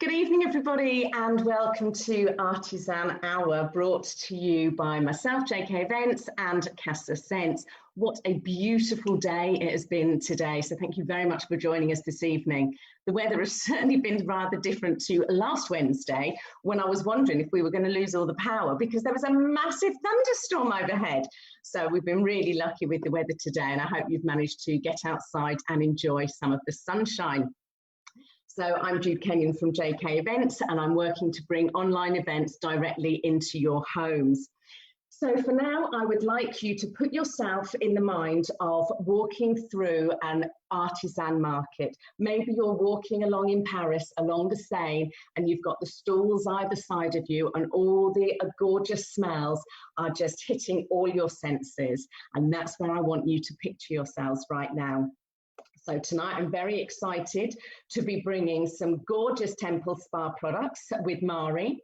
Good evening, everybody, and welcome to Artisan Hour, brought to you by myself, JK Events, and Casa Sense. What a beautiful day it has been today, so thank you very much for joining us this evening. The weather has certainly been rather different to last Wednesday, when I was wondering if we were going to lose all the power because there was a massive thunderstorm overhead. So we've been really lucky with the weather today, and I hope you've managed to get outside and enjoy some of the sunshine. So I'm Jude Kenyon from JK Events, and I'm working to bring online events directly into your homes. So for now, I would like you to put yourself in the mind of walking through an artisan market. Maybe you're walking along in Paris, along the Seine, and you've got the stalls either side of you, and all the gorgeous smells are just hitting all your senses. And that's where I want you to picture yourselves right now. So tonight I'm very excited to be bringing some gorgeous Temple Spa products with Mhari.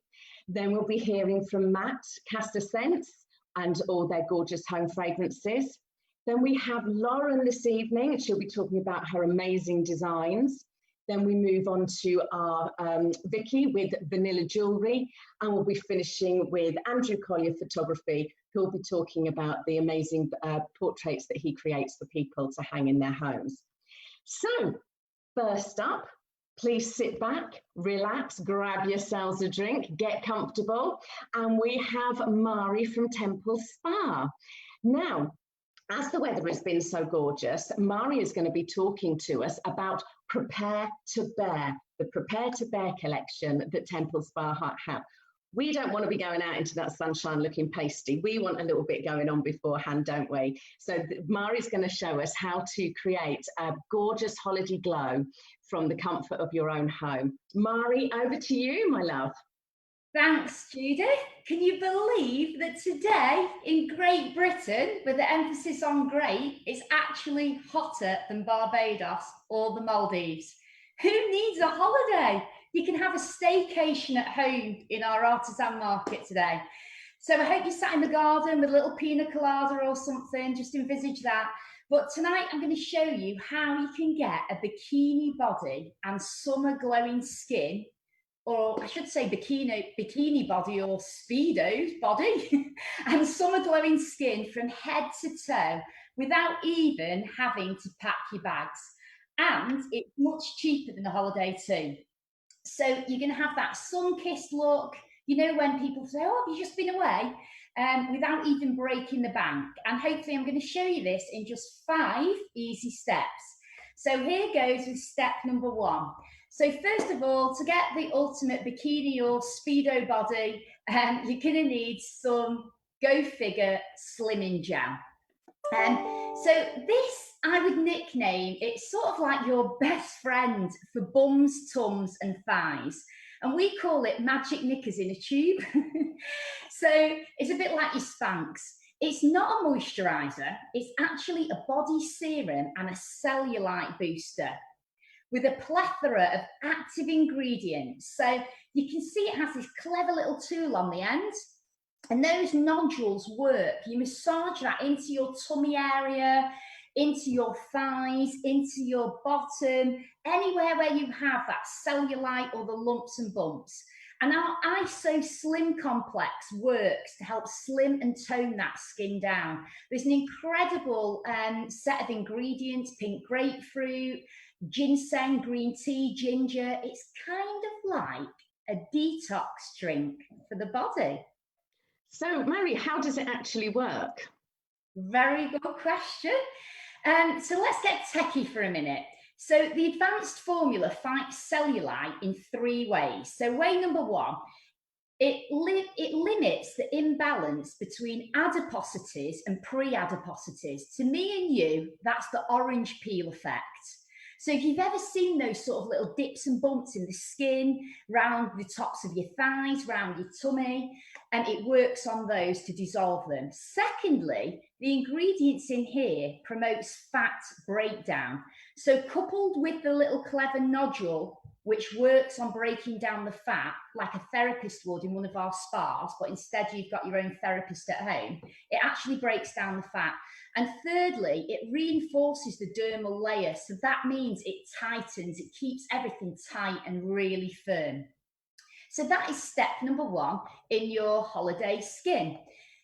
Then we'll be hearing from Matt, Casa Sense, and all their gorgeous home fragrances. Then we have Lauren this evening, and she'll be talking about her amazing designs. Then we move on to our Vicky with Vanilla Jewellery, and we'll be finishing with Andrew Collier Photography, who'll be talking about the amazing portraits that he creates for people to hang in their homes. So, first up, please sit back, relax, grab yourselves a drink, get comfortable, and we have Mhari from Temple Spa. Now, as the weather has been so gorgeous, Mhari is going to be talking to us about Prepare to Bear, the Prepare to Bear collection that Temple Spa have. We don't want to be going out into that sunshine looking pasty. We want a little bit going on beforehand, don't we? So Mhari's going to show us how to create a gorgeous holiday glow from the comfort of your own home. Mhari, over to you, my love. Thanks, Judy. Can you believe that today in Great Britain, with the emphasis on great, it's actually hotter than Barbados or the Maldives? Who needs a holiday? You can have a staycation at home in our artisan market today. So I hope you sat in the garden with a little pina colada or something, just envisage that. But tonight I'm going to show you how you can get a bikini body and summer glowing skin, or I should say bikini body or Speedo body, and summer glowing skin from head to toe without even having to pack your bags. And it's much cheaper than a holiday too. So you're going to have that sun-kissed look, you know, when people say, oh, have you just been away? Without even breaking the bank. And hopefully I'm going to show you this in just 5 easy steps. So here goes with step number 1. So first of all, to get the ultimate bikini or Speedo body, you're going to need some, go figure, slimming gel. So this I would nickname, it's sort of like your best friend for bums, tums and thighs. And we call it magic knickers in a tube. So it's a bit like your Spanx. It's not a moisturiser, it's actually a body serum and a cellulite booster with a plethora of active ingredients. So you can see it has this clever little tool on the end. And those nodules work. You massage that into your tummy area, into your thighs, into your bottom, anywhere where you have that cellulite or the lumps and bumps. And our ISO Slim Complex works to help slim and tone that skin down. There's an incredible set of ingredients: pink grapefruit, ginseng, green tea, ginger. It's kind of like a detox drink for the body. So, Mhari, how does it actually work? Very good question. So let's get techie for a minute. So the advanced formula fights cellulite in 3 ways. So way number 1, it limits the imbalance between adiposities and pre-adiposities. To me and you, that's the orange peel effect. So if you've ever seen those sort of little dips and bumps in the skin, round the tops of your thighs, round your tummy, and it works on those to dissolve them. Secondly, the ingredients in here promotes fat breakdown. So coupled with the little clever nodule which works on breaking down the fat like a therapist would in one of our spas, but instead you've got your own therapist at home. It actually breaks down the fat. And thirdly, it reinforces the dermal layer. So that means it tightens, it keeps everything tight and really firm. So that is step number 1 in your holiday skin.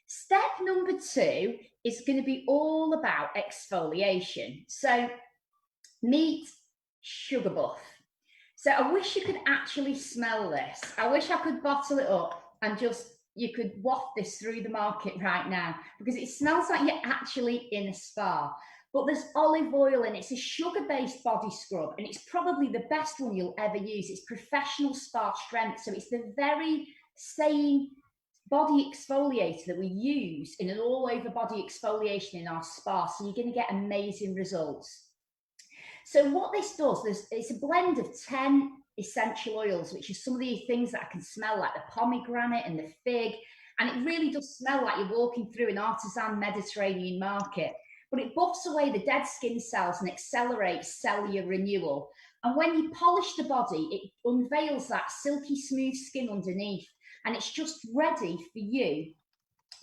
Step number 2 is going to be all about exfoliation. So meet Sugar Buff. So I wish you could actually smell this. I wish I could bottle it up and you could waft this through the market right now, because it smells like you're actually in a spa. But there's olive oil and it's a sugar-based body scrub, and it's probably the best one you'll ever use. It's professional spa strength, so it's the very same body exfoliator that we use in an all-over body exfoliation in our spa, so you're going to get amazing results. So what this does, it's a blend of 10 essential oils, which is some of the things that I can smell, like the pomegranate and the fig, and it really does smell like you're walking through an artisan Mediterranean market. But it buffs away the dead skin cells and accelerates cellular renewal. And when you polish the body, it unveils that silky smooth skin underneath, and it's just ready for you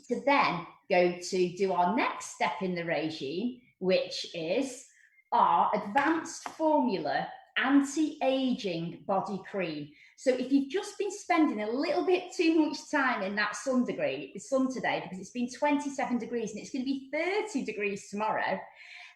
to then go to do our next step in the regime, which is our advanced formula anti-aging body cream. So if you've just been spending a little bit too much time in that sun today, because it's been 27 degrees and it's going to be 30 degrees tomorrow,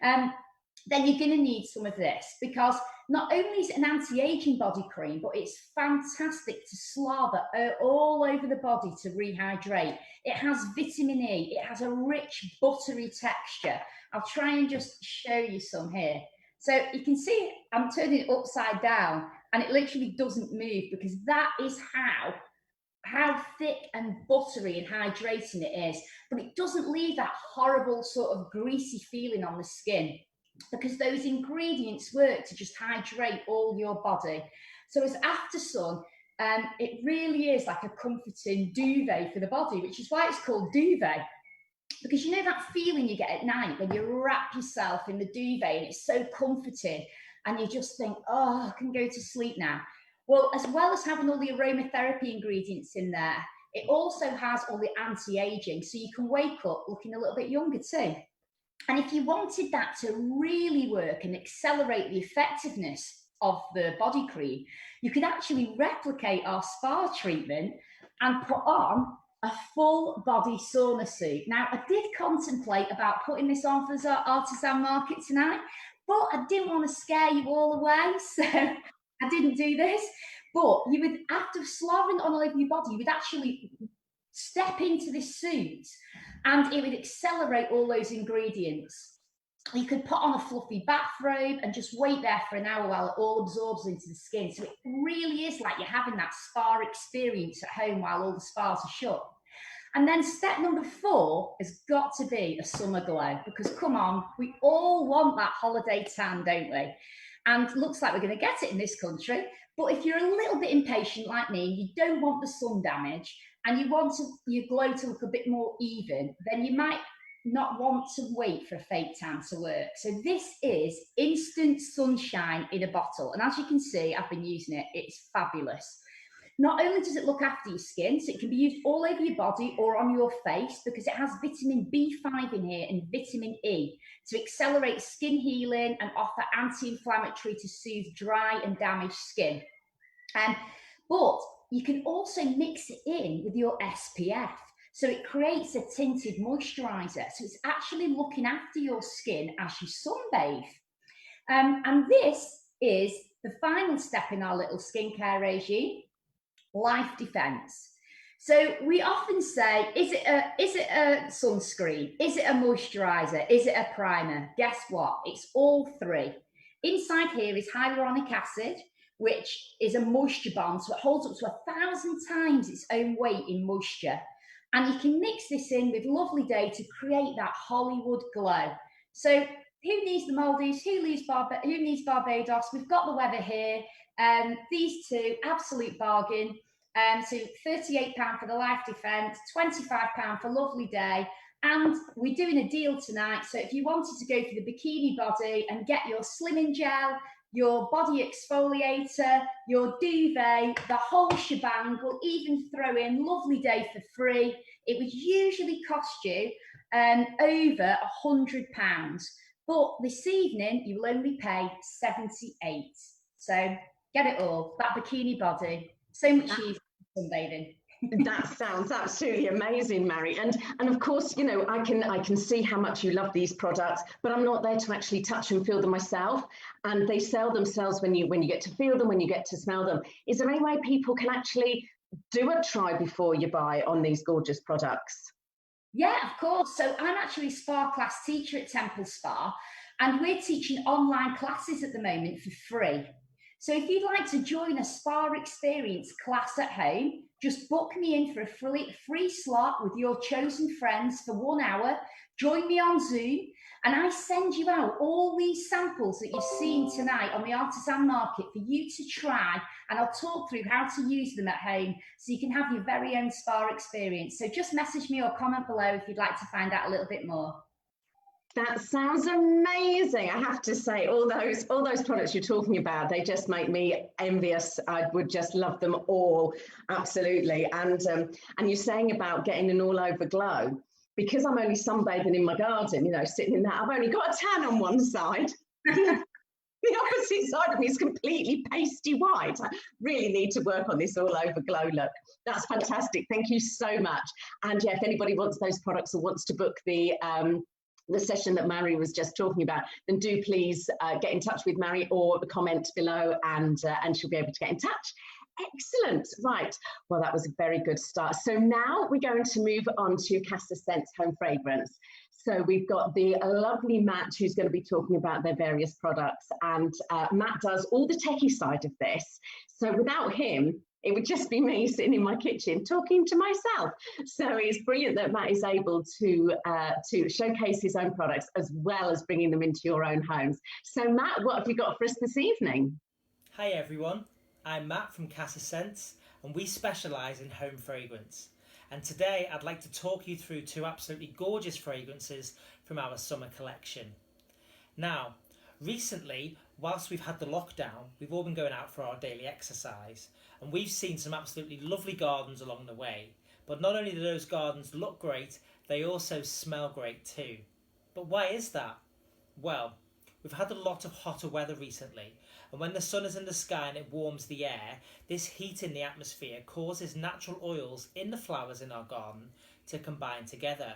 then you're going to need some of this, because not only is it an anti-aging body cream, but it's fantastic to slather all over the body to rehydrate. It has vitamin E. It has a rich, buttery texture. I'll try and just show you some here. So you can see I'm turning it upside down and it literally doesn't move, because that is how thick and buttery and hydrating it is. But it doesn't leave that horrible sort of greasy feeling on the skin, because those ingredients work to just hydrate all your body. So as after sun, it really is like a comforting duvet for the body, which is why it's called duvet. Because you know that feeling you get at night when you wrap yourself in the duvet and it's so comforting and you just think, oh, I can go to sleep now. Well as having all the aromatherapy ingredients in there, it also has all the anti-aging, so you can wake up looking a little bit younger too. And if you wanted that to really work and accelerate the effectiveness of the body cream, you could actually replicate our spa treatment and put on a full body sauna suit. Now, I did contemplate about putting this on for the Artisan market tonight, but I didn't want to scare you all away, so I didn't do this. But you would, after slathering on all over your body, you would actually step into this suit and it would accelerate all those ingredients. You could put on a fluffy bathrobe and just wait there for an hour while it all absorbs into the skin. So it really is like you're having that spa experience at home while all the spas are shut. And then step number 4 has got to be a summer glow, because come on, we all want that holiday tan, don't we? And it looks like we're going to get it in this country. But if you're a little bit impatient like me, you don't want the sun damage, and you want your glow to look a bit more even, then you might not want to wait for a fake tan to work. So this is instant sunshine in a bottle. And as you can see, I've been using it. It's fabulous. Not only does it look after your skin, so it can be used all over your body or on your face, because it has vitamin B5 in here and vitamin E to accelerate skin healing and offer anti-inflammatory to soothe dry and damaged skin. But you can also mix it in with your SPF. So it creates a tinted moisturizer. So it's actually looking after your skin as you sunbathe. And this is the final step in our little skincare regime, life defense. So we often say, is it a sunscreen? Is it a moisturizer? Is it a primer? Guess what? It's all 3. Inside here is hyaluronic acid, which is a moisture bond. So it holds up to 1,000 times its own weight in moisture. And you can mix this in with Lovely Day to create that Hollywood glow. So who needs the Maldives? Who needs Barbados? We've got the weather here. These two, absolute bargain. So £38 for the Life Defence, £25 for Lovely Day. And we're doing a deal tonight. So if you wanted to go for the bikini body and get your slimming gel, your body exfoliator, your duvet, the whole shebang. We'll even throw in Lovely Day for free. It would usually cost you over £100. But this evening, you will only pay 78. So get it all. That bikini body. So much easier than sunbathing. That sounds absolutely amazing, Mhari. And of course, you know, I can see how much you love these products, but I'm not there to actually touch and feel them myself. And they sell themselves when you get to feel them, when you get to smell them. Is there any way people can actually do a try before you buy on these gorgeous products? Yeah, of course. So I'm actually a spa class teacher at Temple Spa, and we're teaching online classes at the moment for free. So if you'd like to join a spa experience class at home, just book me in for a free slot with your chosen friends for 1 hour. Join me on Zoom, and I send you out all these samples that you've seen tonight on the Artisan market for you to try, and I'll talk through how to use them at home so you can have your very own spa experience. So just message me or comment below if you'd like to find out a little bit more. That sounds amazing. I have to say, all those products you're talking about, they just make me envious. I would just love them all, absolutely. And you're saying about getting an all over glow, because I'm only sunbathing in my garden, you know, sitting in that. I've only got a tan on one side. The opposite side of me is completely pasty white. I really need to work on this all over glow look. That's fantastic. Thank you so much. And yeah, if anybody wants those products or wants to book the session that Mhari was just talking about, then do please get in touch with Mhari or comment below, and she'll be able to get in touch. Excellent. Right. Well, that was a very good start. So now we're going to move on to Casa Scents Home Fragrance. So we've got the lovely Matt, who's going to be talking about their various products, and Matt does all the techie side of this. So without him, it would just be me sitting in my kitchen talking to myself. So it's brilliant that Matt is able to showcase his own products as well as bringing them into your own homes. So Matt, what have you got for us this evening? Hi everyone, I'm Matt from Casa Scents, and we specialise in home fragrance. And today I'd like to talk you through 2 absolutely gorgeous fragrances from our summer collection. Now, recently, whilst we've had the lockdown, we've all been going out for our daily exercise, and we've seen some absolutely lovely gardens along the way. But not only do those gardens look great, they also smell great too. But why is that? Well, we've had a lot of hotter weather recently, and when the sun is in the sky and it warms the air, this heat in the atmosphere causes natural oils in the flowers in our garden to combine together.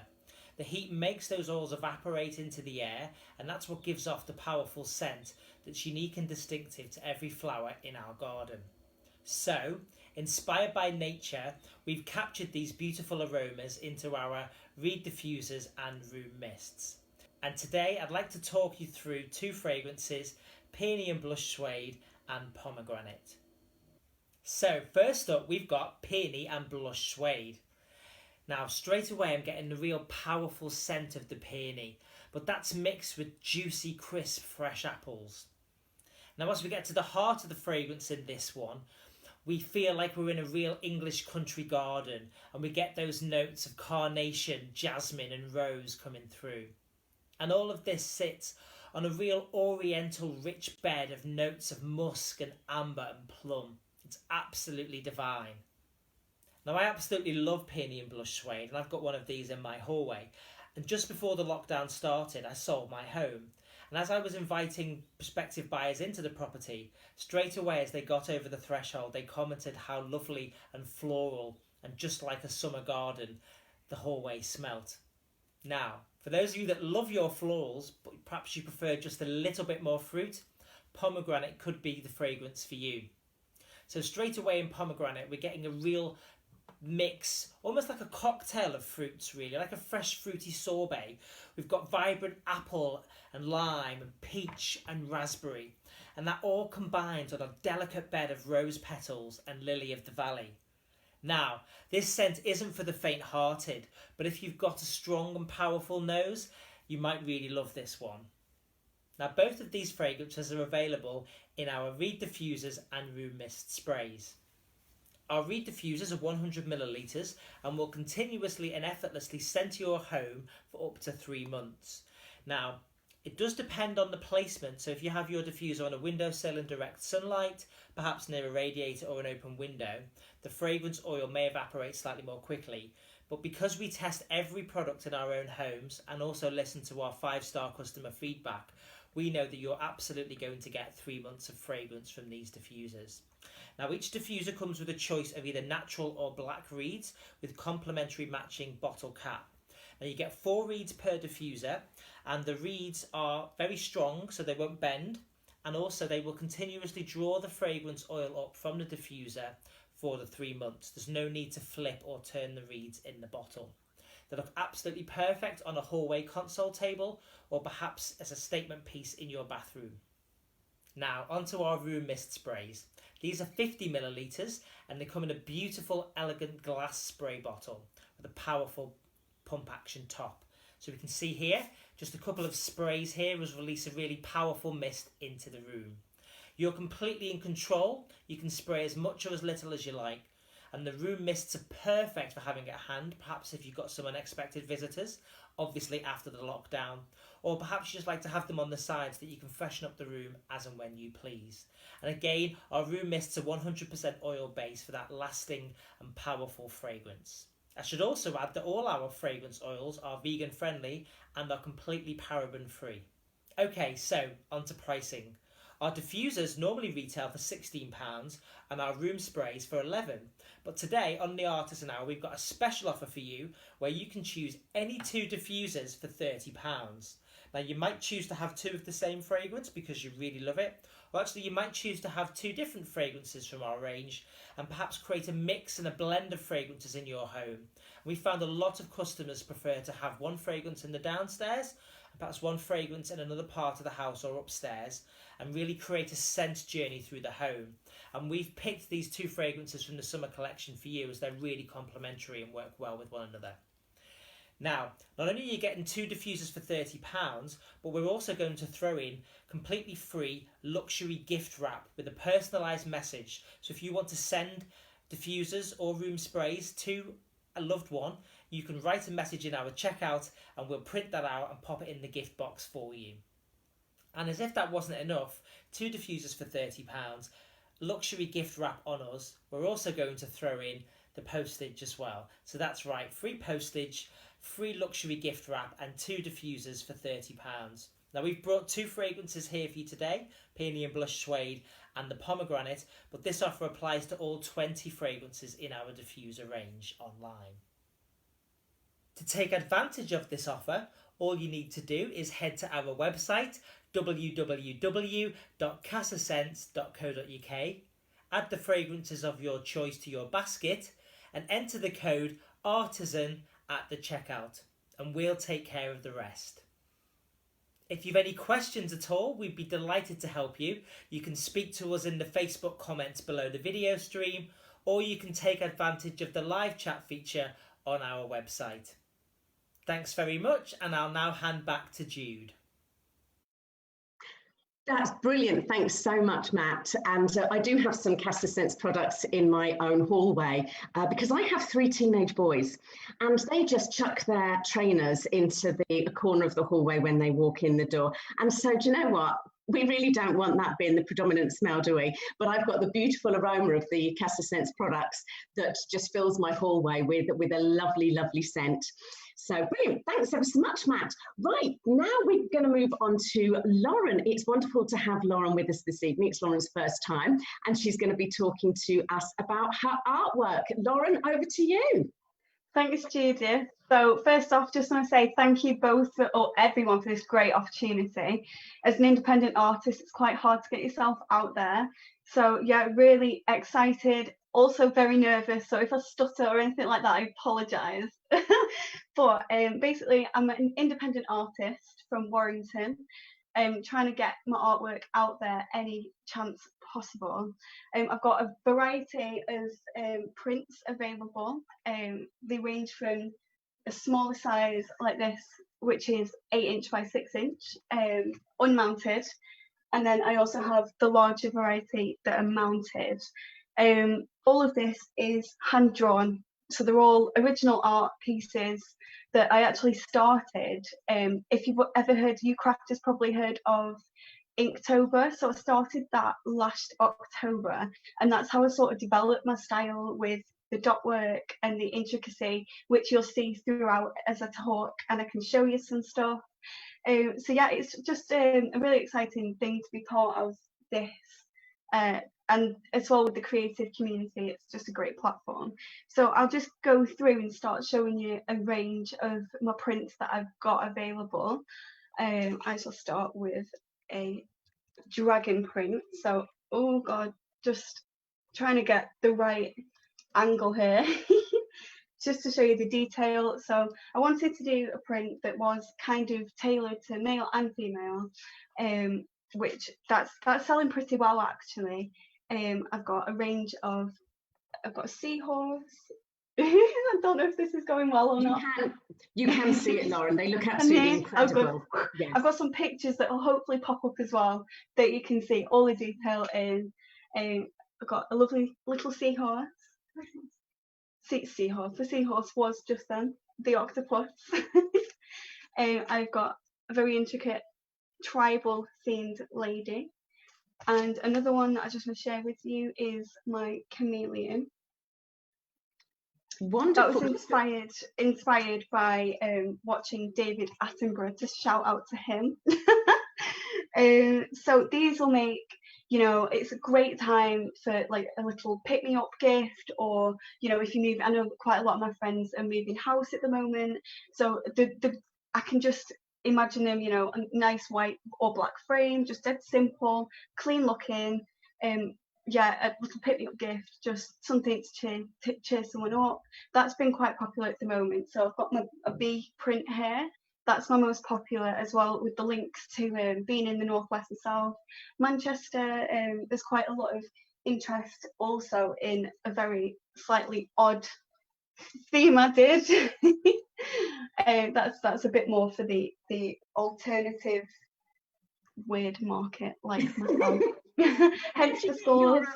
The heat makes those oils evaporate into the air, and that's what gives off the powerful scent that's unique and distinctive to every flower in our garden. So, inspired by nature, we've captured these beautiful aromas into our reed diffusers and room mists. And today I'd like to talk you through 2 fragrances, Peony and Blush Suede and Pomegranate. So first up, we've got Peony and Blush Suede. Now straight away I'm getting the real powerful scent of the peony, but that's mixed with juicy, crisp, fresh apples. Now as we get to the heart of the fragrance in this one, we feel like we're in a real English country garden, and we get those notes of carnation, jasmine and rose coming through. And all of this sits on a real oriental rich bed of notes of musk and amber and plum. It's absolutely divine. Now I absolutely love Peony and Blush Suede, and I've got one of these in my hallway. And just before the lockdown started, I sold my home. And as I was inviting prospective buyers into the property, straight away as they got over the threshold, they commented how lovely and floral and just like a summer garden the hallway smelt. Now, for those of you that love your florals, but perhaps you prefer just a little bit more fruit, pomegranate could be the fragrance for you. So straight away in pomegranate, we're getting a real mix, almost like a cocktail of fruits really, like a fresh fruity sorbet. We've got vibrant apple and lime and peach and raspberry, and that all combines on a delicate bed of rose petals and lily of the valley. Now, this scent isn't for the faint-hearted, but if you've got a strong and powerful nose, you might really love this one. Now, both of these fragrances are available in our reed diffusers and room mist sprays. Our reed diffusers are 100 millilitres and will continuously and effortlessly scent your home for up to 3 months. Now, It does depend on the placement, so if you have your diffuser on a windowsill in direct sunlight, perhaps near a radiator or an open window, the fragrance oil may evaporate slightly more quickly. But because we test every product in our own homes and also listen to our 5-star customer feedback, we know that you're absolutely going to get 3 months of fragrance from these diffusers. Now, each diffuser comes with a choice of either natural or black reeds with complementary matching bottle cap. Now, you get 4 reeds per diffuser, and the reeds are very strong, so they won't bend, and also they will continuously draw the fragrance oil up from the diffuser for the 3 months. There's no need to flip or turn the reeds in the bottle. They look absolutely perfect on a hallway console table, or perhaps as a statement piece in your bathroom. Now, onto our room mist sprays. These are 50 millilitres, and they come in a beautiful, elegant glass spray bottle with a powerful pump action top. So we can see here, just a couple of sprays here will release a really powerful mist into the room. You're completely in control. You can spray as much or as little as you like. And the room mists are perfect for having at hand, perhaps if you've got some unexpected visitors, obviously after the lockdown, or perhaps you just like to have them on the side so that you can freshen up the room as and when you please. And again, our room mists are 100% oil based for that lasting and powerful fragrance. I should also add that all our fragrance oils are vegan friendly and are completely paraben free. Okay, so on to pricing. Our diffusers normally retail for £16 and our room sprays for £11. But today on the Artisan Hour, we've got a special offer for you where you can choose any 2 diffusers for £30. Now, you might choose to have 2 of the same fragrance because you really love it, or actually you might choose to have 2 different fragrances from our range and perhaps create a mix and a blend of fragrances in your home. We found a lot of customers prefer to have 1 fragrance in the downstairs and perhaps 1 fragrance in another part of the house or upstairs, and really create a scent journey through the home. And we've picked these 2 fragrances from the summer collection for you as they're really complementary and work well with one another. Now, not only are you getting 2 diffusers for £30, but we're also going to throw in completely free luxury gift wrap with a personalised message. So if you want to send diffusers or room sprays to a loved one, you can write a message in our checkout and we'll print that out and pop it in the gift box for you. And as if that wasn't enough, 2 diffusers for £30, luxury gift wrap on us, we're also going to throw in the postage as well. So that's right, free postage, free luxury gift wrap and 2 diffusers for £30. Now, we've brought 2 fragrances here for you today, Peony and Blush Suede and the Pomegranate, but this offer applies to all 20 fragrances in our diffuser range online. To take advantage of this offer, all you need to do is head to our website www.casascents.co.uk, add the fragrances of your choice to your basket and enter the code ARTISAN at the checkout, and we'll take care of the rest. If you've any questions at all, we'd be delighted to help you. You can speak to us in the Facebook comments below the video stream, or you can take advantage of the live chat feature on our website. Thanks very much, and I'll now hand back to Jude. That's brilliant. Thanks so much, Matt. And I do have some Casa Scents products in my own hallway because I have 3 teenage boys and they just chuck their trainers into the corner of the hallway when they walk in the door. And so, do you know what? We really don't want that being the predominant smell, do we? But I've got the beautiful aroma of the Casa Scents products that just fills my hallway with a lovely, lovely scent. So brilliant. Thanks ever so much, Matt. Right, now we're going to move on to Lauren. It's wonderful to have Lauren with us this evening. It's Lauren's first time, and she's going to be talking to us about her artwork. Lauren, over to you. Thanks, Judith. So first off, just want to say thank you both or everyone for this great opportunity. As an independent artist, it's quite hard to get yourself out there. So yeah, really excited, also very nervous. So if I stutter or anything like that, I apologise. But basically, I'm an independent artist from Warrington. Trying to get my artwork out there any chance possible. I've got a variety of prints available. They range from a smaller size like this, which is 8" by 6", unmounted, and then I also have the larger variety that are mounted. All of this is hand drawn So they're all original art pieces that I actually started. If you've ever heard, you crafters probably heard of Inktober. So I started that last October, and that's how I sort of developed my style with the dot work and the intricacy, which you'll see throughout as I talk, and I can show you some stuff. So yeah, it's just a really exciting thing to be part of this. And as well with the creative community, it's just a great platform. So I'll just go through and start showing you a range of my prints that I've got available. I shall start with a dragon print. So, oh God, just trying to get the right angle here. Just to show you the detail. So I wanted to do a print that was kind of tailored to male and female, which that's selling pretty well actually. I've got a range of, I've got a seahorse. I don't know if this is going well or not. You can see it, Lauren. They look absolutely incredible. Yes. I've got some pictures that will hopefully pop up as well that you can see all the detail in. I've got a lovely little seahorse. Seahorse. The seahorse was just then the octopus. I've got a very intricate tribal themed lady, and another one that I just want to share with you is my chameleon. Wonderful. That was inspired by watching David Attenborough. Just shout out to him. So these will make, you know, it's a great time for like a little pick-me-up gift, or, you know, if you move, I know quite a lot of my friends are moving house at the moment, so I can just imagine them, you know, a nice white or black frame, just dead simple, clean looking, yeah, a little pick-me-up gift, just something to cheer someone up. That's been quite popular at the moment. So I've got a bee print here. That's my most popular as well, with the links to being in the Northwest and South. Manchester, there's quite a lot of interest also in a very slightly odd theme I did. That's a bit more for the alternative weird market like myself. Hence the scores.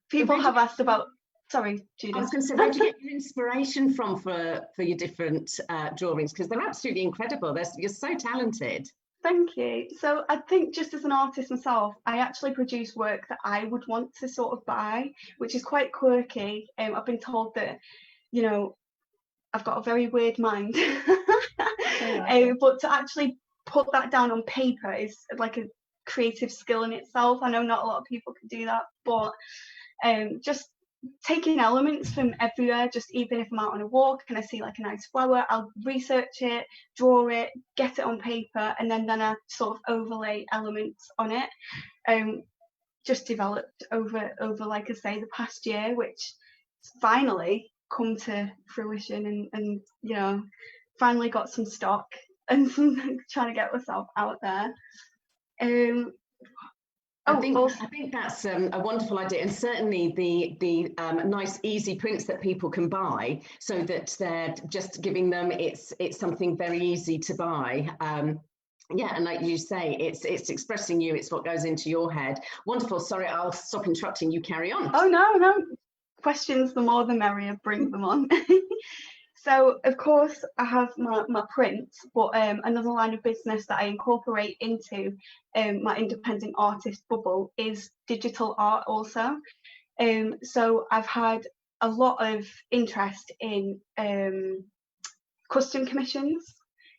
People have asked about. Sorry, Judith. I was going to say, where do you get your inspiration from for your different drawings? Because they're absolutely incredible. You're so talented. Thank you. So I think just as an artist myself, I actually produce work that I would want to sort of buy, which is quite quirky. I've been told that, you know, I've got a very weird mind. But to actually put that down on paper is like a creative skill in itself. I know not a lot of people can do that, but just taking elements from everywhere, just even if I'm out on a walk and I see like a nice flower, I'll research it, draw it, get it on paper, and then I sort of overlay elements on it. Just developed over like I say the past year, which finally come to fruition, and you know, finally got some stock and trying to get myself out there. I think that's a wonderful idea, and certainly the nice easy prints that people can buy, so that they're just giving them, it's something very easy to buy. Yeah, and like you say, it's expressing you, it's what goes into your head. Wonderful. Sorry, I'll stop interrupting you. Carry on. Oh no, questions, the more the merrier, bring them on. So of course I have my prints, but another line of business that I incorporate into my independent artist bubble is digital art also. So I've had a lot of interest in custom commissions.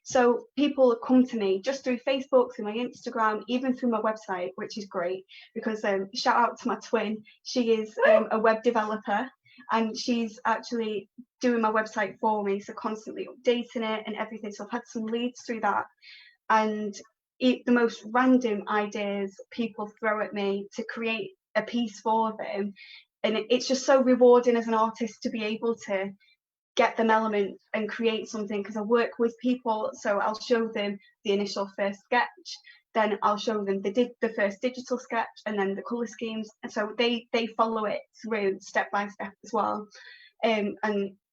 So people come to me just through Facebook, through my Instagram, even through my website, which is great because shout out to my twin. She is a web developer, and she's actually doing my website for me, so constantly updating it and everything. So I've had some leads through that, and the most random ideas people throw at me to create a piece for them, and it's just so rewarding as an artist to be able to get them elements and create something, because I work with people, so I'll show them the initial first sketch, then I'll show them the first digital sketch, and then the colour schemes, and so they follow it through step by step as well, and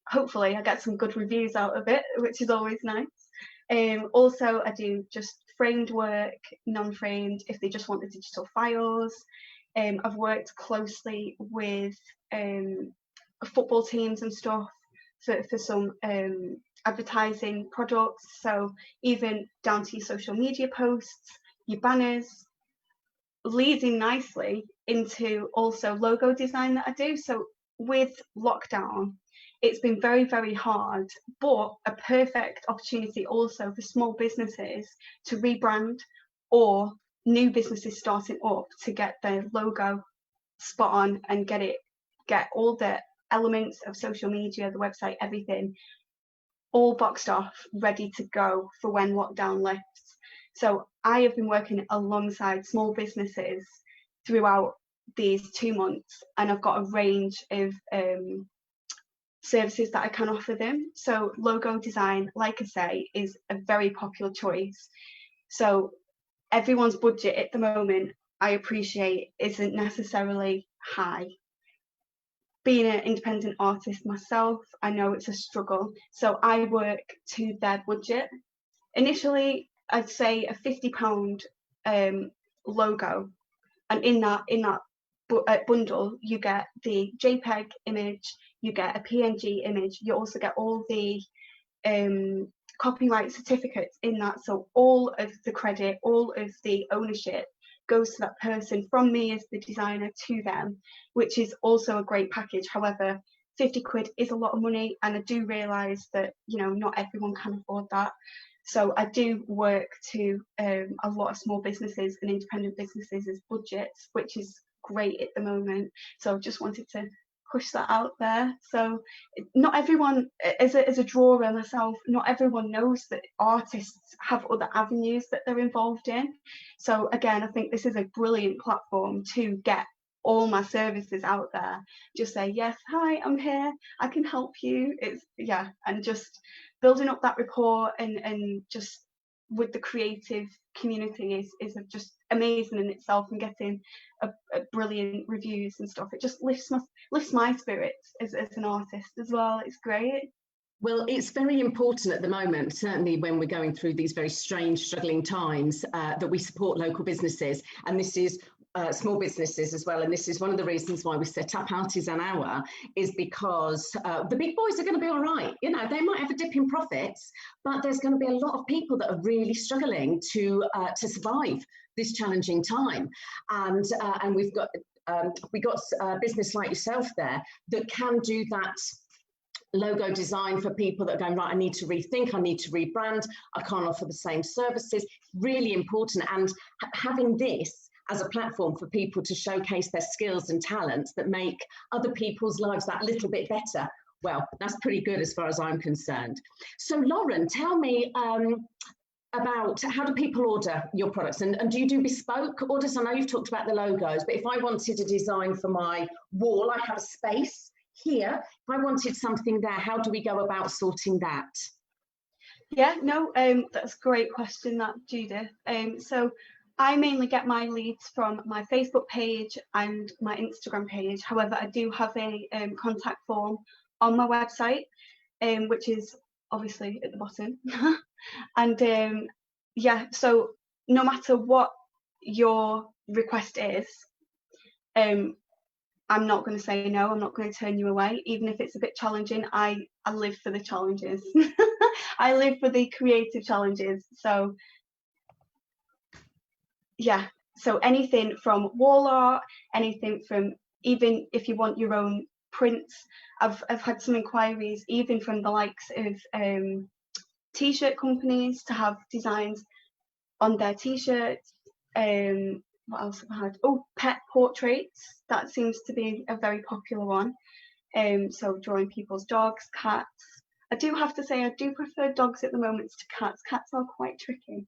hopefully I get some good reviews out of it, which is always nice. Also I do just framed work, non-framed, if they just want the digital files. I've worked closely with football teams and stuff, for some advertising products. So even down to your social media posts, your banners, leading nicely into also logo design that I do. So with lockdown, it's been very, very hard, but a perfect opportunity also for small businesses to rebrand, or new businesses starting up to get their logo spot on and get all the elements of social media, the website, everything all boxed off, ready to go for when lockdown lifts. So I have been working alongside small businesses throughout these 2 months, and I've got a range of services that I can offer them. So logo design, like I say, is a very popular choice. So everyone's budget at the moment, I appreciate, isn't necessarily high. Being an independent artist myself, I know it's a struggle. So I work to their budget. Initially, I'd say a £50 logo, and in that bundle, you get the JPEG image, you get a PNG image, you also get all the copyright certificates in that. So all of the credit, all of the ownership goes to that person, from me as the designer to them, which is also a great package. However, 50 quid is a lot of money, and I do realise that, you know, not everyone can afford that. So I do work to a lot of small businesses and independent businesses as budgets, which is great at the moment. So just wanted to push that out there. So not everyone, as a drawer myself, not everyone knows that artists have other avenues that they're involved in. So again, I think this is a brilliant platform to get all my services out there. Just say, yes, hi, I'm here, I can help you. It's, yeah, and just building up that rapport and just with the creative community is just amazing in itself, and getting a brilliant reviews and stuff. It just lifts my spirits as an artist as well. It's great. Well, it's very important at the moment, certainly when we're going through these very strange, struggling times, that we support local businesses. And this is small businesses as well. And this is one of the reasons why we set up Artisan Hour, is because the big boys are going to be all right. You know, they might have a dip in profits, but there's going to be a lot of people that are really struggling to survive this challenging time. And we've got a business like yourself there that can do that logo design for people that are going, right, I need to rethink, I need to rebrand, I can't offer the same services. Really important. And having this as a platform for people to showcase their skills and talents that make other people's lives that little bit better, well, that's pretty good as far as I'm concerned. So Lauren, tell me about how do people order your products, and do you do bespoke orders? I know you've talked about the logos, but if I wanted a design for my wall, I have a space here. If I wanted something there, how do we go about sorting that? Yeah, no, that's a great question, that, Judith. So I mainly get my leads from my Facebook page and my Instagram page. However, I do have a contact form on my website, which is obviously at the bottom. And yeah, so no matter what your request is, I'm not going to say no. I'm not going to turn you away, even if it's a bit challenging. I live for the challenges. I live for the creative challenges. So yeah, so anything from wall art, anything from, even if you want your own prints. I've had some inquiries even from the likes of t-shirt companies to have designs on their t-shirts. What else have I had? Oh, pet portraits. That seems to be a very popular one. So drawing people's dogs, cats. I do have to say I do prefer dogs at the moment to cats. Cats are quite tricky.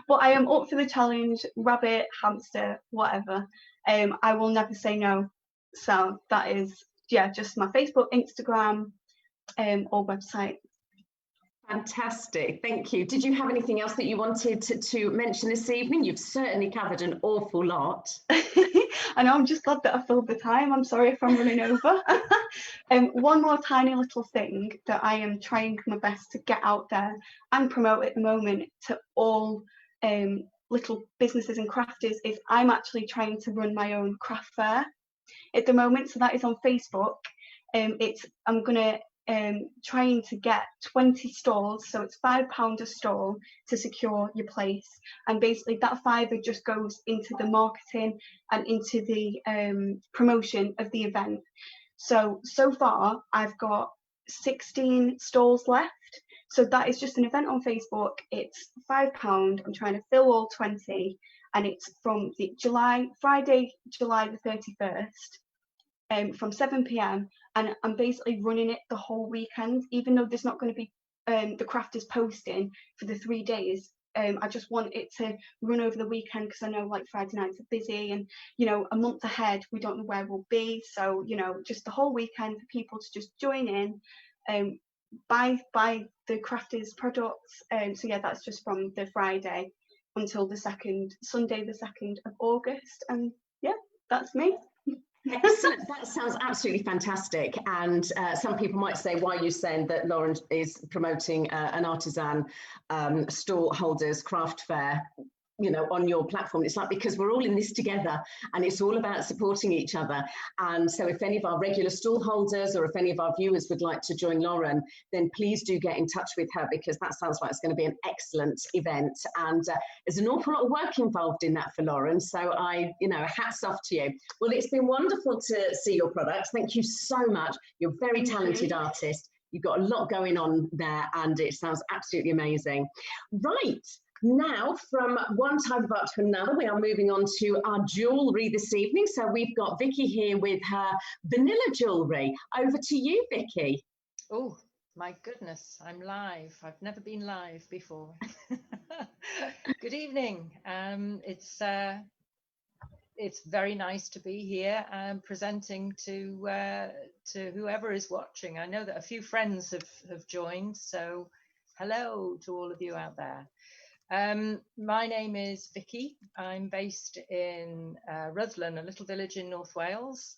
But I am up for the challenge. Rabbit, hamster, whatever. I will never say no. So that is, yeah, just my Facebook, Instagram, or website. Fantastic, thank you. Did you have anything else that you wanted to mention this evening? You've certainly covered an awful lot. I know, I'm just glad that I filled the time. I'm sorry if I'm running over. One more tiny little thing that I am trying my best to get out there and promote at the moment to all little businesses and crafters is I'm actually trying to run my own craft fair at the moment. So that is on Facebook. I'm going to trying to get 20 stalls, so it's £5 a stall to secure your place, and basically that fiver just goes into the marketing and into the promotion of the event. So far I've got 16 stalls left. So that is just an event on Facebook. It's £5. I'm trying to fill all 20, and it's from the Friday, July the 31st, from 7 p.m. And I'm basically running it the whole weekend, even though there's not going to be the crafters posting for the 3 days. I just want it to run over the weekend, because I know like Friday nights are busy, and you know, a month ahead we don't know where we'll be. So you know, just the whole weekend for people to just join in, buy the crafters products. So yeah, that's just from the Friday until the Sunday the 2nd of August. And yeah, that's me. Excellent. That sounds absolutely fantastic. And some people might say, why are you saying that Lauren is promoting an artisan stall holders craft fair, you know, on your platform? It's like, because we're all in this together, and it's all about supporting each other. And so if any of our regular stall holders, or if any of our viewers would like to join Lauren, then please do get in touch with her, because that sounds like it's going to be an excellent event. And there's an awful lot of work involved in that for Lauren. So hats off to you. Well, it's been wonderful to see your products. Thank you so much. You're a very talented artist. You've got a lot going on there, and it sounds absolutely amazing. Right. Now, from one type of art to another, we are moving on to our jewellery this evening. So we've got Vicky here with her Vanilla Jewellery. Over to you, Vicky. Oh, my goodness, I'm live. I've never been live before. Good evening. It's very nice to be here and presenting to whoever is watching. I know that a few friends have joined, so hello to all of you out there. My name is Vicky. I'm based in Ruthlin, a little village in North Wales,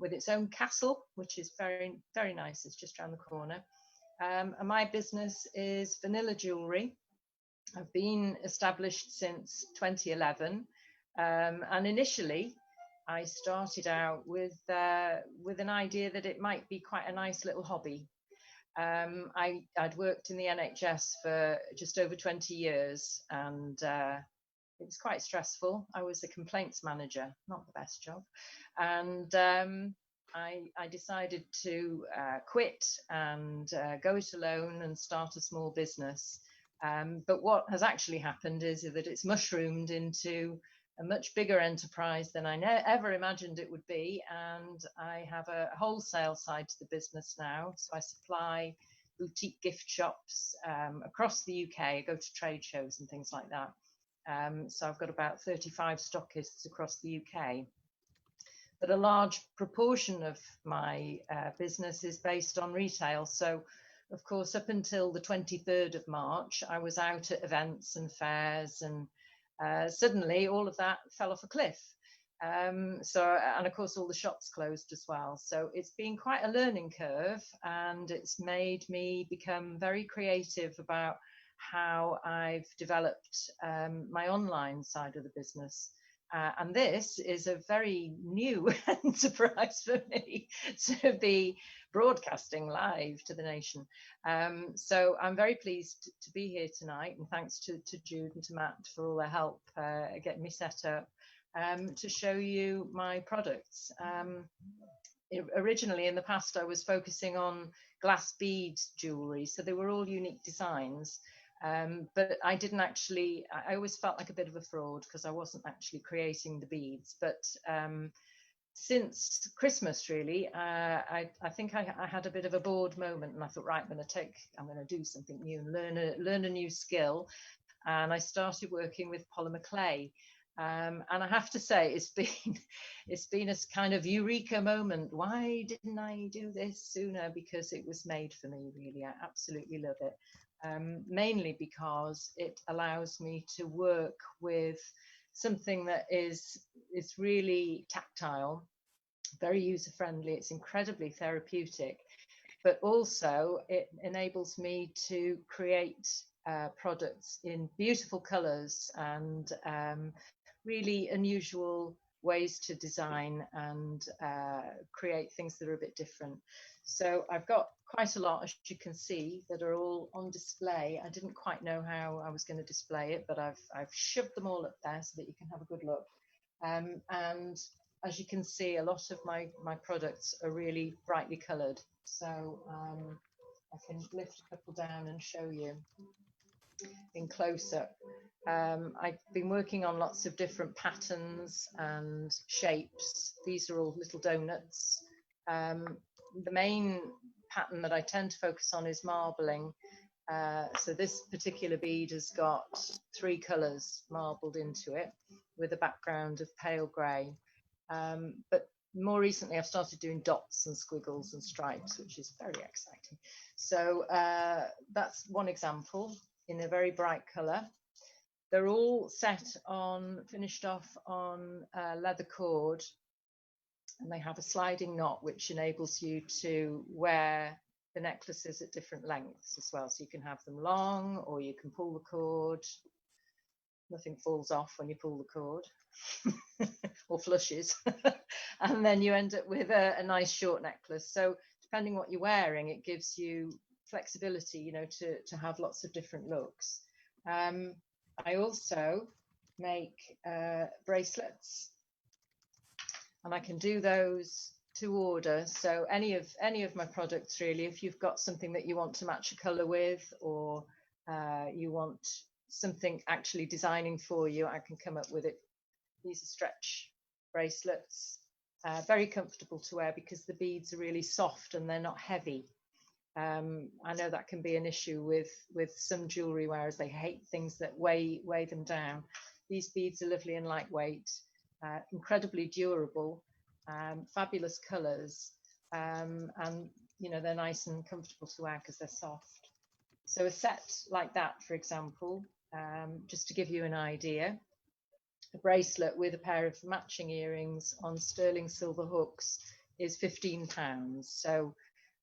with its own castle, which is very, very nice. It's just around the corner. And my business is Vanilla Jewellery. I've been established since 2011. And initially, I started out with an idea that it might be quite a nice little hobby. I'd worked in the NHS for just over 20 years, and it was quite stressful. I was a complaints manager, not the best job. And I decided to quit and go it alone and start a small business. But what has actually happened is that it's mushroomed into a much bigger enterprise than I ever imagined it would be. And I have a wholesale side to the business now. So I supply boutique gift shops across the UK. I go to trade shows and things like that. So I've got about 35 stockists across the UK. But a large proportion of my business is based on retail. So, of course, up until the 23rd of March, I was out at events and fairs, and suddenly all of that fell off a cliff. And of course, all the shops closed as well. So it's been quite a learning curve, and it's made me become very creative about how I've developed my online side of the business. And this is a very new enterprise for me to be broadcasting live to the nation. So I'm very pleased to be here tonight, and thanks to Jude and to Matt for all their help getting me set up to show you my products. Originally, in the past, I was focusing on glass bead jewellery, so they were all unique designs. But I didn't actually, I always felt like a bit of a fraud because I wasn't actually creating the beads. But since Christmas, really, I think I had a bit of a bored moment, and I thought, right, I'm going to do something new and learn a new skill. And I started working with polymer clay. And I have to say, it's been a kind of eureka moment. Why didn't I do this sooner? Because it was made for me, really. I absolutely love it. Mainly because it allows me to work with something that is really tactile, very user-friendly. It's incredibly therapeutic, but also it enables me to create products in beautiful colours and really unusual ways to design and create things that are a bit different. So I've got quite a lot, as you can see, that are all on display. I didn't quite know how I was going to display it, but I've shoved them all up there so that you can have a good look. And as you can see, a lot of my products are really brightly coloured. So I can lift a couple down and show you in close-up. I've been working on lots of different patterns and shapes. These are all little donuts. The main pattern that I tend to focus on is marbling. So this particular bead has got 3 colours marbled into it with a background of pale grey. But more recently, I've started doing dots and squiggles and stripes, which is very exciting. So that's one example in a very bright colour. They're all finished off on leather cord, and they have a sliding knot which enables you to wear the necklaces at different lengths as well. So you can have them long, or you can pull the cord. Nothing falls off when you pull the cord or flushes. And then you end up with a nice short necklace. So depending what you're wearing, it gives you flexibility, you know, to have lots of different looks. I also make bracelets, and I can do those to order. So any of my products really, if you've got something that you want to match a colour with, or you want something actually designing for you, I can come up with it. These are stretch bracelets, very comfortable to wear because the beads are really soft and they're not heavy. I know that can be an issue with some jewellery wearers. They hate things that weigh them down. These beads are lovely and lightweight, incredibly durable, fabulous colours, and you know, they're nice and comfortable to wear because they're soft. So a set like that, for example, just to give you an idea, a bracelet with a pair of matching earrings on sterling silver hooks is £15. So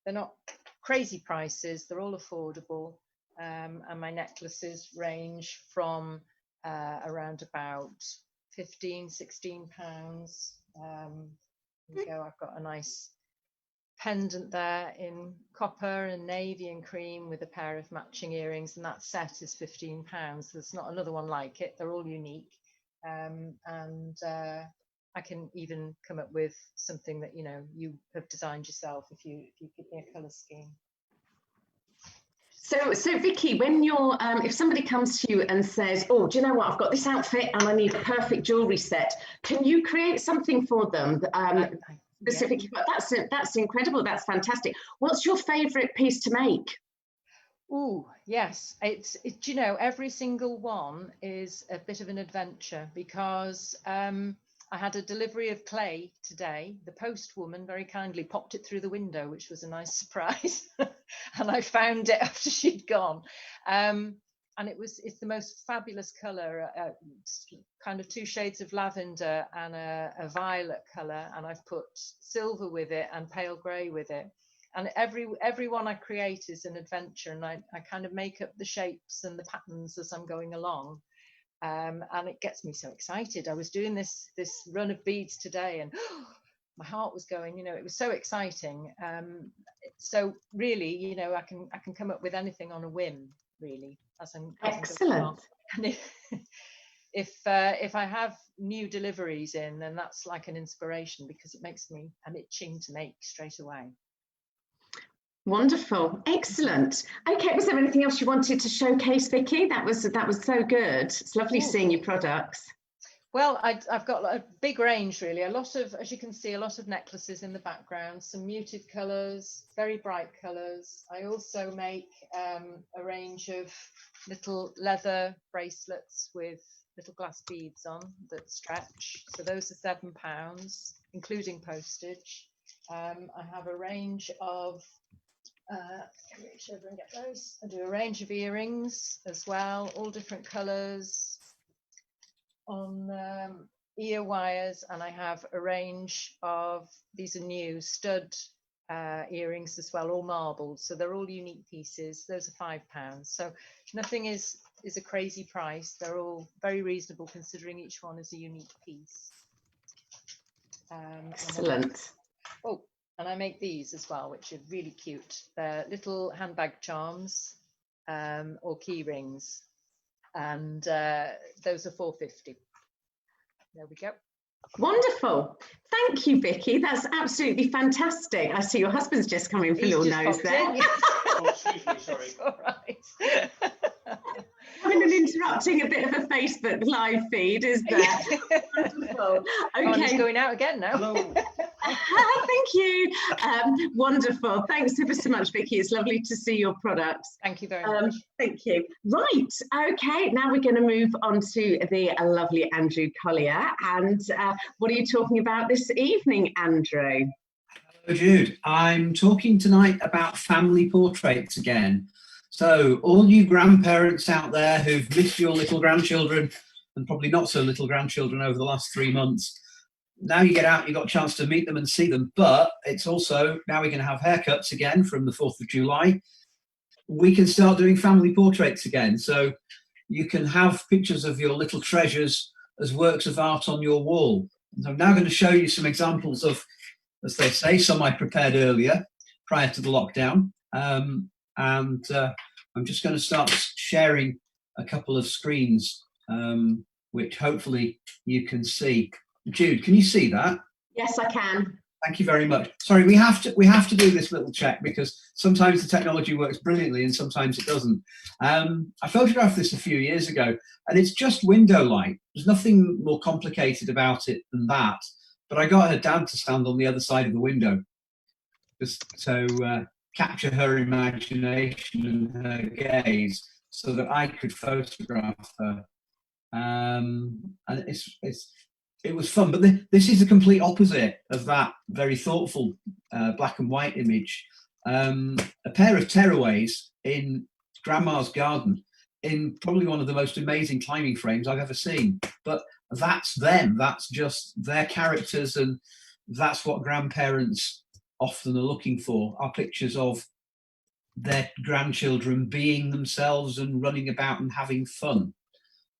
they're not crazy prices, they're all affordable, and my necklaces range from around about £15–16. There you go. I've got a nice pendant there in copper and navy and cream with a pair of matching earrings, and that set is £15. There's not another one like it. They're all unique, and I can even come up with something that, you know, you have designed yourself if you give me a colour scheme. So Vicky, when you're if somebody comes to you and says, oh, do you know what, I've got this outfit and I need a perfect jewellery set, can you create something for them specifically? Yeah. That's incredible. That's fantastic. What's your favourite piece to make? Oh, yes. It's you know, every single one is a bit of an adventure because I had a delivery of clay today. The postwoman very kindly popped it through the window, which was a nice surprise. And I found it after she'd gone. And it's the most fabulous colour, kind of 2 shades of lavender and a violet colour. And I've put silver with it and pale grey with it. And every one I create is an adventure, and I kind of make up the shapes and the patterns as I'm going along. And it gets me so excited. I was doing this run of beads today, and my heart was going, you know, it was so exciting. So really, you know, I can come up with anything on a whim, really, as I'm excellent. And if I have new deliveries in, then that's like an inspiration because it makes me, I'm itching to make straight away. Wonderful, excellent. Okay, was there anything else you wanted to showcase, Vicky? That was so good. It's lovely seeing your products. Well, I've got a big range really. A lot of, as you can see, a lot of necklaces in the background, some muted colours, very bright colours. I also make a range of little leather bracelets with little glass beads on that stretch. So those are £7, including postage. I have a range of reach over and get those. I do a range of earrings as well, all different colours on ear wires, and I have a range of, these are new stud earrings as well, all marbled, so they're all unique pieces. Those are £5, so nothing is a crazy price. They're all very reasonable considering each one is a unique piece. Excellent. And I make these as well, which are really cute. They're little handbag charms or key rings, and those are £4.50. There we go. Wonderful. Thank you, Vicky. That's absolutely fantastic. I see your husband's just come in for your nose there. Oh, excuse me, sorry. All right. Coming and interrupting a bit of a Facebook live feed, is there? Wonderful. Oh, and it's Okay. going out again now. Hello. Thank you. Wonderful. Thanks ever so much, Vicky. It's lovely to see your products. Thank you very much. Thank you. Right. Okay. Now we're going to move on to the lovely Andrew Collier. And what are you talking about this evening, Andrew? Hello, Jude. I'm talking tonight about family portraits again. So all you grandparents out there who've missed your little grandchildren, and probably not so little grandchildren over the last 3 months, now you get out, you've got a chance to meet them and see them. But it's also, now we're going to have haircuts again from the 4th of July. We can start doing family portraits again. So you can have pictures of your little treasures as works of art on your wall. And I'm now going to show you some examples of, as they say, some I prepared earlier, prior to the lockdown. I'm just going to start sharing a couple of screens, which hopefully you can see. Jude, can you see that? Yes, I can. Thank you very much. Sorry, we have to do this little check because sometimes the technology works brilliantly and sometimes it doesn't. I photographed this a few years ago, and it's just window light. There's nothing more complicated about it than that. But I got her dad to stand on the other side of the window just to capture her imagination and her gaze so that I could photograph her. And it was fun, but this is the complete opposite of that very thoughtful black and white image. A pair of tearaways in Grandma's garden in probably one of the most amazing climbing frames I've ever seen. But that's them, that's just their characters, and that's what grandparents often are looking for, are pictures of their grandchildren being themselves and running about and having fun.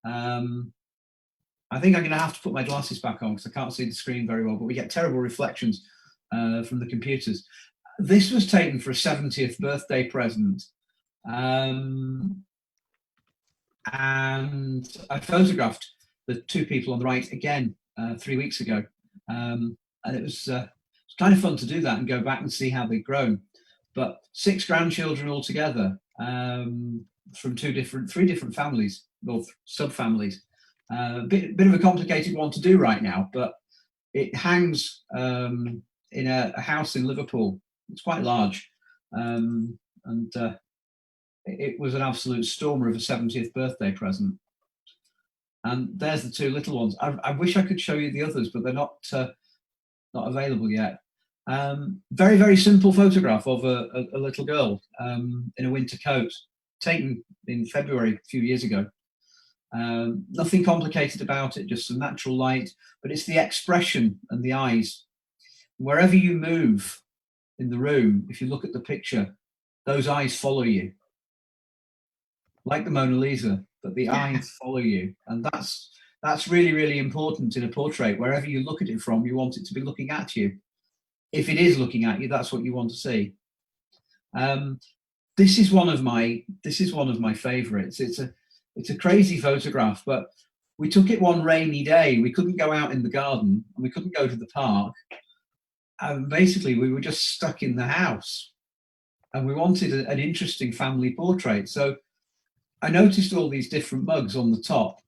I think I'm going to have to put my glasses back on because I can't see the screen very well, but we get terrible reflections from the computers. This was taken for a 70th birthday present. And I photographed the two people on the right again 3 weeks ago. And it was kind of fun to do that and go back and see how they've grown. But 6 grandchildren altogether from three different families, or sub-families. A bit of a complicated one to do right now, but it hangs in a house in Liverpool. It's quite large, and it was an absolute stormer of a 70th birthday present. And there's the 2 little ones. I wish I could show you the others, but they're not available yet. Very, very simple photograph of a little girl in a winter coat, taken in February a few years ago. Nothing complicated about it, just some natural light, but it's the expression and the eyes. Wherever you move in the room, if you look at the picture, those eyes follow you. Like the Mona Lisa, but the eyes follow you. And that's really, really important in a portrait. Wherever you look at it from, you want it to be looking at you. If it is looking at you, that's what you want to see. This is one of my favorites. It's a crazy photograph, but we took it one rainy day. We couldn't go out in the garden and we couldn't go to the park. And basically we were just stuck in the house and we wanted an interesting family portrait. So I noticed all these different mugs on the top,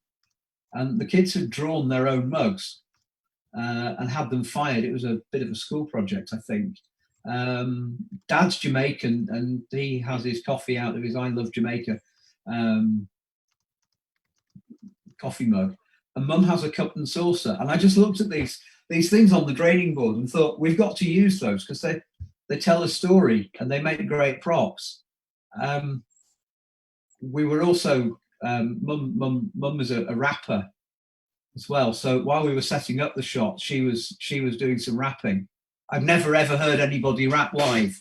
and the kids had drawn their own mugs and had them fired. It was a bit of a school project, I think. Dad's Jamaican and he has his coffee out of his I Love Jamaica coffee mug, and Mum has a cup and saucer. And I just looked at these things on the draining board and thought, we've got to use those because they tell a story and they make great props. We were also Mum was a rapper as well, so while we were setting up the shot, she was doing some rapping. I've never ever heard anybody rap live,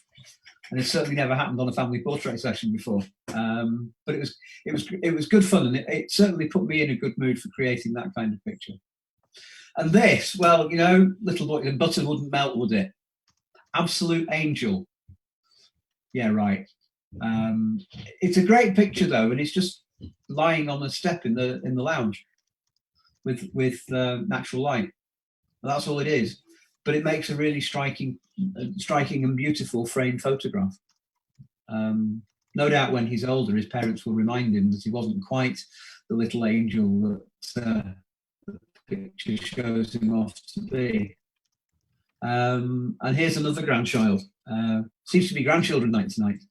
and it certainly never happened on a family portrait session before. But it was good fun, and it certainly put me in a good mood for creating that kind of picture. And this, well, you know, little boy, butter wouldn't melt, would it? Absolute angel. Yeah, right. It's a great picture though, and it's just lying on a step in the lounge with natural light. That's all it is, but it makes a really striking and beautiful framed photograph. No doubt when he's older, his parents will remind him that he wasn't quite the little angel that the picture shows him off to be. And here's another grandchild. Seems to be grandchildren night tonight.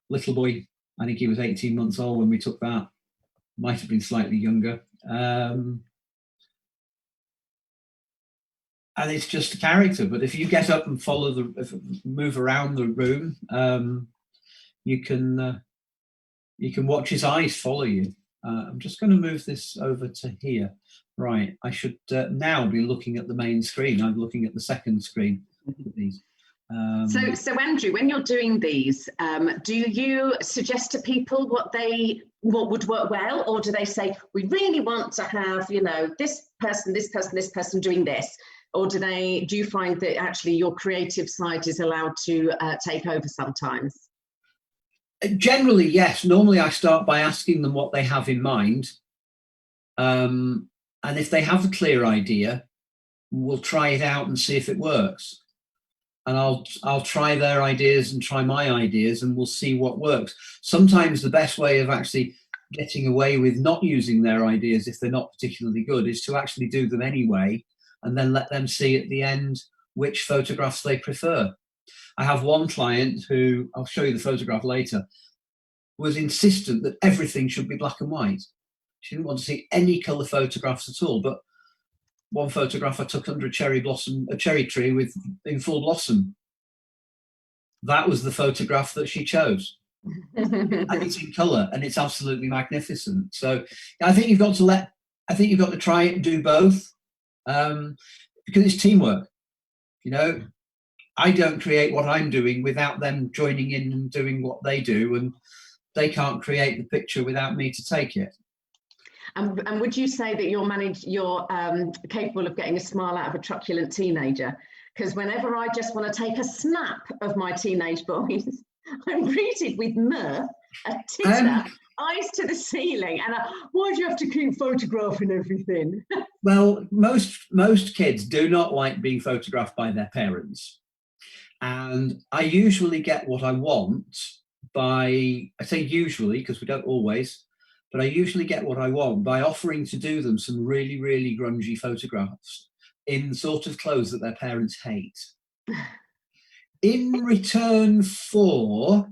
Little boy, I think he was 18 months old when we took that. Might have been slightly younger. And it's just a character. But if you get up and move around the room, you can watch his eyes follow you. I'm just going to move this over to here. Right, I should now be looking at the main screen. I'm looking at the second screen with these. So Andrew, when you're doing these, do you suggest to people what would work well, or do they say we really want to have, you know, this person doing this, or do you find that actually your creative side is allowed to take over sometimes? Generally, yes. Normally, I start by asking them what they have in mind, and if they have a clear idea, we'll try it out and see if it works. And I'll try their ideas and try my ideas, and we'll see what works. Sometimes the best way of actually getting away with not using their ideas if they're not particularly good is to actually do them anyway, and then let them see at the end which photographs they prefer. I have one client who, I'll show you the photograph later, was insistent that everything should be black and white. She didn't want to see any colour photographs at all, but one photograph I took under a cherry tree in full blossom. That was the photograph that she chose. And it's in colour and it's absolutely magnificent. So I think you've got to try it and do both, because it's teamwork. You know, I don't create what I'm doing without them joining in and doing what they do, and they can't create the picture without me to take it. And would you say that you're capable of getting a smile out of a truculent teenager? Because whenever I just want to take a snap of my teenage boys, I'm greeted with mirth, a titter, eyes to the ceiling, and why do you have to keep photographing everything? Well, most kids do not like being photographed by their parents. And I usually get what I want I say usually because we don't always, but I usually get what I want by offering to do them some really, really grungy photographs in the sort of clothes that their parents hate. In return for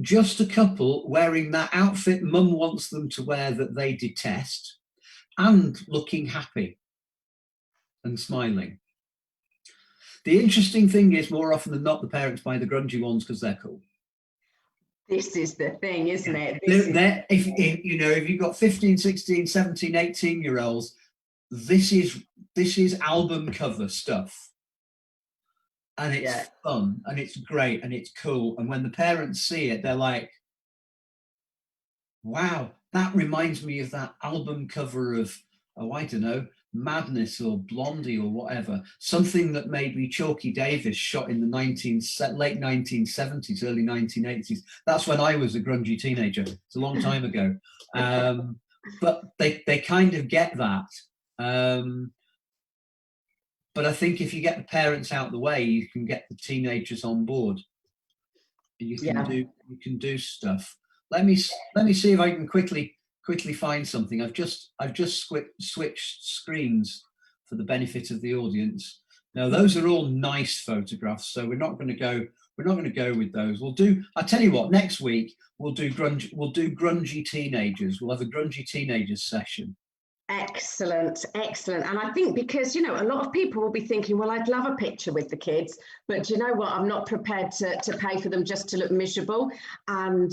just a couple wearing that outfit mum wants them to wear that they detest, and looking happy and smiling. The interesting thing is, more often than not, the parents buy the grungy ones because they're cool. This is the thing, isn't it? If you've got 15, 16, 17, 18-year-olds, this is album cover stuff. And it's fun, and it's great, and it's cool. And when the parents see it, they're like, wow, that reminds me of that album cover of, I don't know, Madness or Blondie or whatever. Something that maybe Chalky Davis shot in the late 1970s, early 1980s. That's when I was a grungy teenager. It's a long time ago. But they kind of get that. But I think if you get the parents out the way, you can get the teenagers on board. You can do stuff. Let me see if I can quickly find something. I've just switched screens for the benefit of the audience. Now those are all nice photographs, so we're not going to go with those. I'll tell you what, next week we'll do grungy teenagers. We'll have a grungy teenagers session. Excellent. And I think because, a lot of people will be thinking, well, I'd love a picture with the kids, but you know what? I'm not prepared to pay for them just to look miserable. And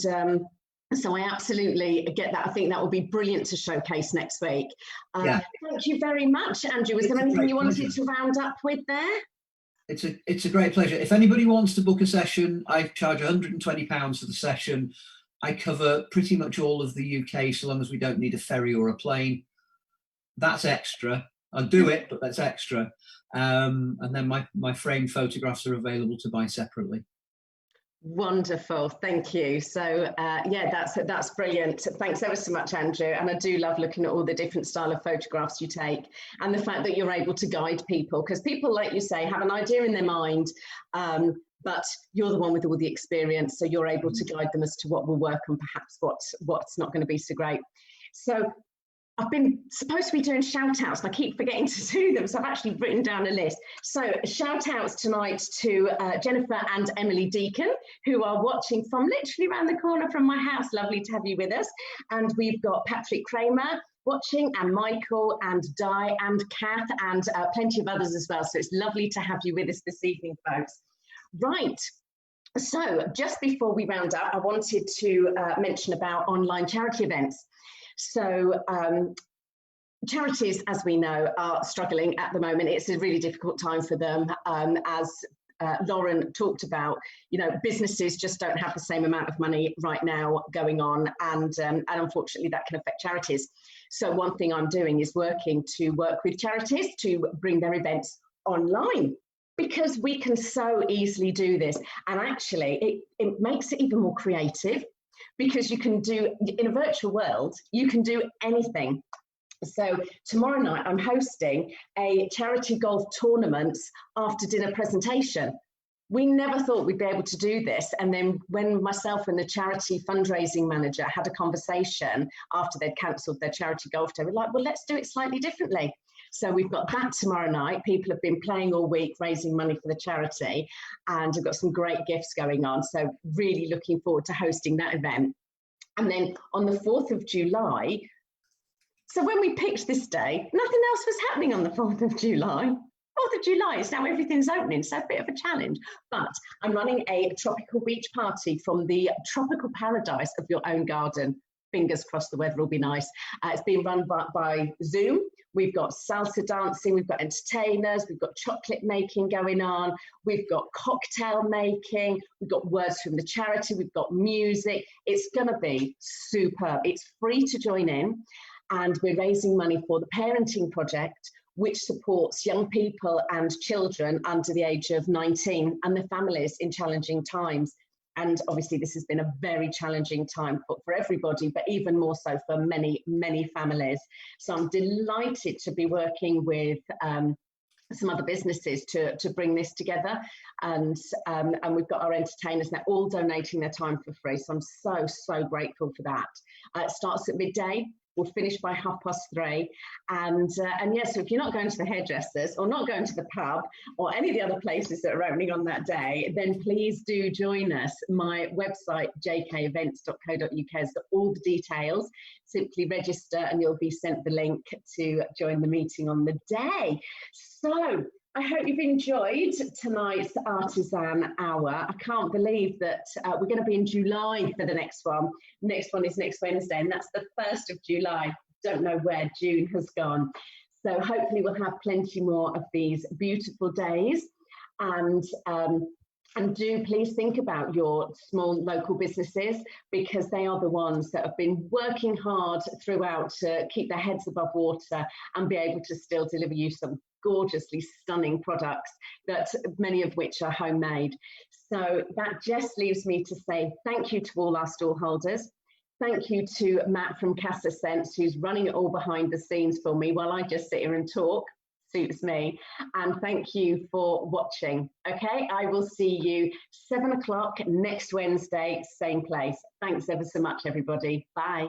so I absolutely get that. I think that will be brilliant to showcase next week. Thank you very much, Andrew. Was there anything you wanted to round up with there? It's a great pleasure. If anybody wants to book a session, I charge £120 for the session. I cover pretty much all of the UK, so long as we don't need a ferry or a plane. That's extra. I'll do it, but that's extra. And then my framed photographs are available to buy separately. Wonderful, thank you. So yeah, that's brilliant. Thanks ever so much, Andrew. And I do love looking at all the different style of photographs you take, and the fact that you're able to guide people, because people, like you say, have an idea in their mind, but you're the one with all the experience, so you're able to guide them as to what will work and perhaps what's not going to be so great. So I've been supposed to be doing shout outs and I keep forgetting to do them, so I've actually written down a list. So shout outs tonight to Jennifer and Emily Deacon, who are watching from literally around the corner from my house. Lovely to have you with us. And we've got Patrick Kramer watching, and Michael and Di and Kath, and plenty of others as well. So it's lovely to have you with us this evening, folks. Right. So just before we round up, I wanted to mention about online charity events. So charities, as we know, are struggling at the moment. It's a really difficult time for them. As Lauren talked about, businesses just don't have the same amount of money right now going on, and unfortunately that can affect charities. So one thing I'm doing is working to work with charities to bring their events online, because we can so easily do this. And actually it makes it even more creative, because you can do, in a virtual world, you can do anything. So tomorrow night, I'm hosting a charity golf tournament after dinner presentation. We never thought we'd be able to do this. And then when myself and the charity fundraising manager had a conversation after they'd cancelled their charity golf day, we're like, well, let's do it slightly differently. So we've got that tomorrow night. People have been playing all week, raising money for the charity, and we've got some great gifts going on. So really looking forward to hosting that event. And then on the 4th of July, so when we picked this day, nothing else was happening on the 4th of July. 4th of July is now everything's opening, so a bit of a challenge. But I'm running a tropical beach party from the tropical paradise of your own garden. Fingers crossed the weather will be nice. It's being run by Zoom. We've got salsa dancing, we've got entertainers, we've got chocolate making going on, we've got cocktail making, we've got words from the charity, we've got music. It's going to be superb. It's free to join in, and we're raising money for the Parenting Project, which supports young people and children under the age of 19 and their families in challenging times. And obviously this has been a very challenging time for everybody, but even more so for many, many families. So I'm delighted to be working with some other businesses to bring this together. And we've got our entertainers now all donating their time for free. So I'm so grateful for that. It starts at midday. We'll finish by 3:30, and yeah, so if you're not going to the hairdressers or not going to the pub or any of the other places that are opening on that day, then please do join us. My website, jkevents.co.uk, has got all the details. Simply register and you'll be sent the link to join the meeting on the day. So I hope you've enjoyed tonight's Artisan Hour. I can't believe that we're going to be in July for the next one. Next one is next Wednesday, and that's the 1st of July. Don't know where June has gone. So hopefully we'll have plenty more of these beautiful days. And do please think about your small local businesses, because they are the ones that have been working hard throughout to keep their heads above water and be able to still deliver you some gorgeously stunning products, that many of which are homemade. So that just leaves me to say thank you to all our stallholders. Thank you to Matt from Casa Sense, who's running it all behind the scenes for me while I just sit here and talk. Suits me. And thank you for watching. Okay, I will see you 7 o'clock next Wednesday, same place. Thanks ever so much, everybody. Bye.